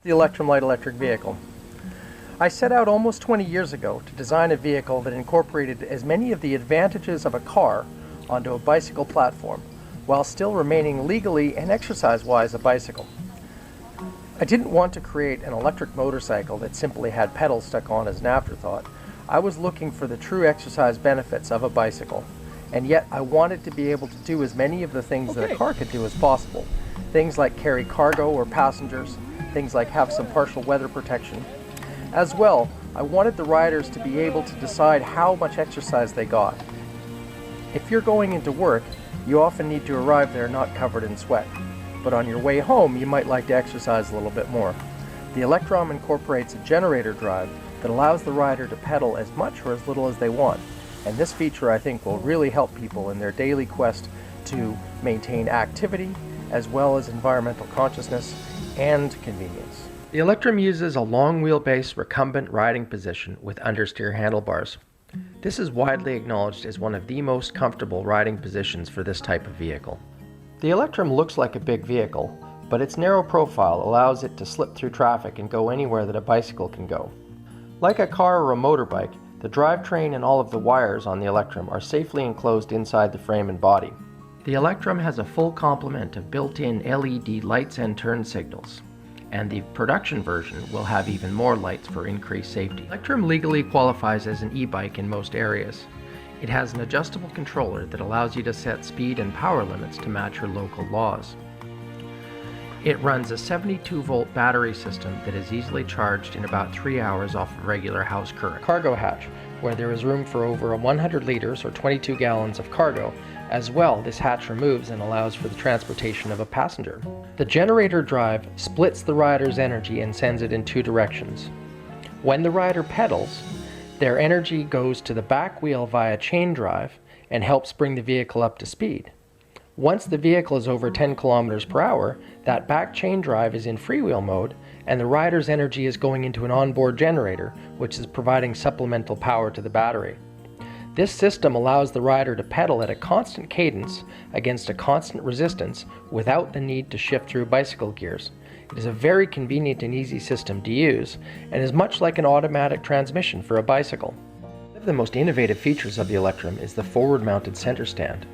The ELECTROM light electric vehicle. I set out almost 20 years ago to design a vehicle that incorporated as many of the advantages of a car onto a bicycle platform, while still remaining legally and exercise-wise a bicycle. I didn't want to create an electric motorcycle that simply had pedals stuck on as an afterthought. I was looking for the true exercise benefits of a bicycle, and yet I wanted to be able to do as many of the things that a car could do as possible. Things like carry cargo or passengers, things like have some partial weather protection. As well, I wanted the riders to be able to decide how much exercise they got. If you're going into work, you often need to arrive there not covered in sweat. But on your way home, you might like to exercise a little bit more. The ELECTROM incorporates a generator drive that allows the rider to pedal as much or as little as they want. And this feature, I think, will really help people in their daily quest to maintain activity as well as environmental consciousness and convenience. The ELECTROM uses a long wheelbase recumbent riding position with understeer handlebars. This is widely acknowledged as one of the most comfortable riding positions for this type of vehicle. The ELECTROM looks like a big vehicle, but its narrow profile allows it to slip through traffic and go anywhere that a bicycle can go. Like a car or a motorbike, the drivetrain and all of the wires on the ELECTROM are safely enclosed inside the frame and body. The ELECTROM has a full complement of built-in LED lights and turn signals, and the production version will have even more lights for increased safety. ELECTROM legally qualifies as an e-bike in most areas. It has an adjustable controller that allows you to set speed and power limits to match your local laws. It runs a 72-volt battery system that is easily charged in about 3 hours off of regular house current. Cargo hatch, where there is room for over 100 liters or 22 gallons of cargo. As well, this hatch removes and allows for the transportation of a passenger. The generator drive splits the rider's energy and sends it in two directions. When the rider pedals, their energy goes to the back wheel via chain drive and helps bring the vehicle up to speed. Once the vehicle is over 10 kilometers per hour, that back chain drive is in freewheel mode and the rider's energy is going into an onboard generator, which is providing supplemental power to the battery. This system allows the rider to pedal at a constant cadence against a constant resistance without the need to shift through bicycle gears. It is a very convenient and easy system to use and is much like an automatic transmission for a bicycle. One of the most innovative features of the ELECTROM is the forward-mounted center stand.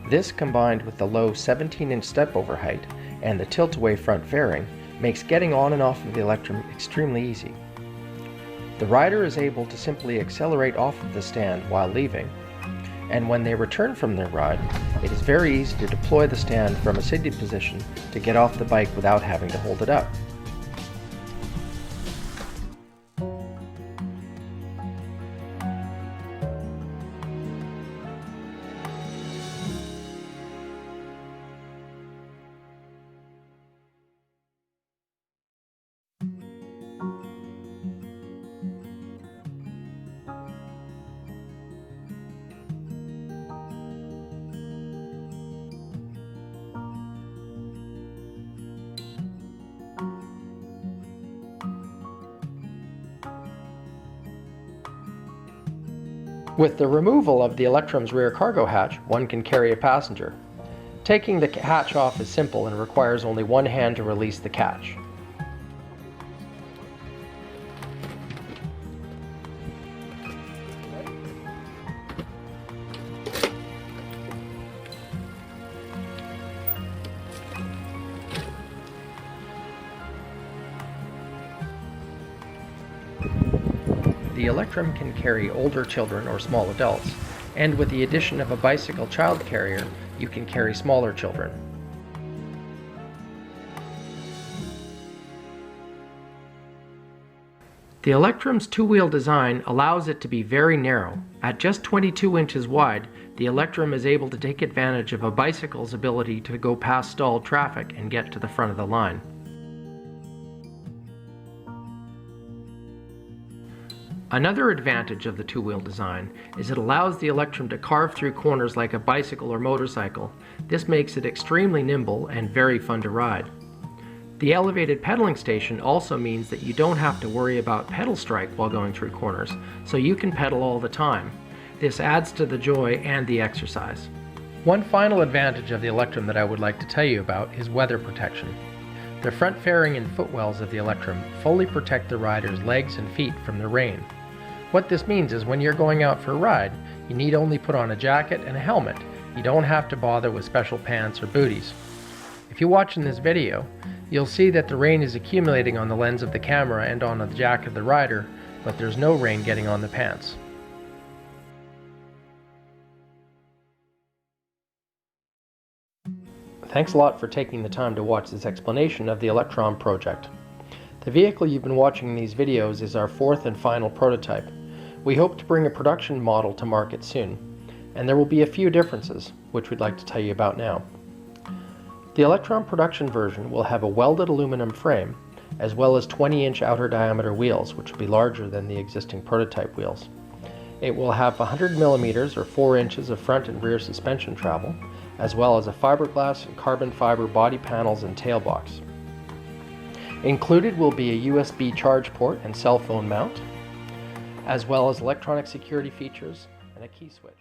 This, combined with the low 17-inch step-over height and the tilt-away front fairing, makes getting on and off of the ELECTROM extremely easy. The rider is able to simply accelerate off of the stand while leaving, and when they return from their ride, it is very easy to deploy the stand from a seated position to get off the bike without having to hold it up. With the removal of the ELECTROM's rear cargo hatch, one can carry a passenger. Taking the hatch off is simple and requires only one hand to release the catch. The ELECTROM can carry older children or small adults, and with the addition of a bicycle child carrier, you can carry smaller children. The ELECTROM's two-wheel design allows it to be very narrow. At just 22 inches wide, the ELECTROM is able to take advantage of a bicycle's ability to go past stalled traffic and get to the front of the line. Another advantage of the two-wheel design is it allows the ELECTROM to carve through corners like a bicycle or motorcycle. This makes it extremely nimble and very fun to ride. The elevated pedaling station also means that you don't have to worry about pedal strike while going through corners, so you can pedal all the time. This adds to the joy and the exercise. One final advantage of the ELECTROM that I would like to tell you about is weather protection. The The front fairing and footwells of the Electrum fully protect the rider's legs and feet from the rain. What this means is when you're going out for a ride, you need only put on a jacket and a helmet. You don't have to bother with special pants or booties. If you watch in this video, you'll see that the rain is accumulating on the lens of the camera and on the jacket of the rider, but there's no rain getting on the pants. Thanks a lot for taking the time to watch this explanation of the ELECTROM project. The vehicle you've been watching in these videos is our fourth and final prototype. We hope to bring a production model to market soon, and there will be a few differences, which we'd like to tell you about now. The ELECTROM production version will have a welded aluminum frame, as well as 20-inch outer diameter wheels, which will be larger than the existing prototype wheels. It will have 100 millimeters or 4 inches of front and rear suspension travel, as well as a fiberglass and carbon fiber body panels and tailbox. Included will be a USB charge port and cell phone mount, as well as electronic security features and a key switch.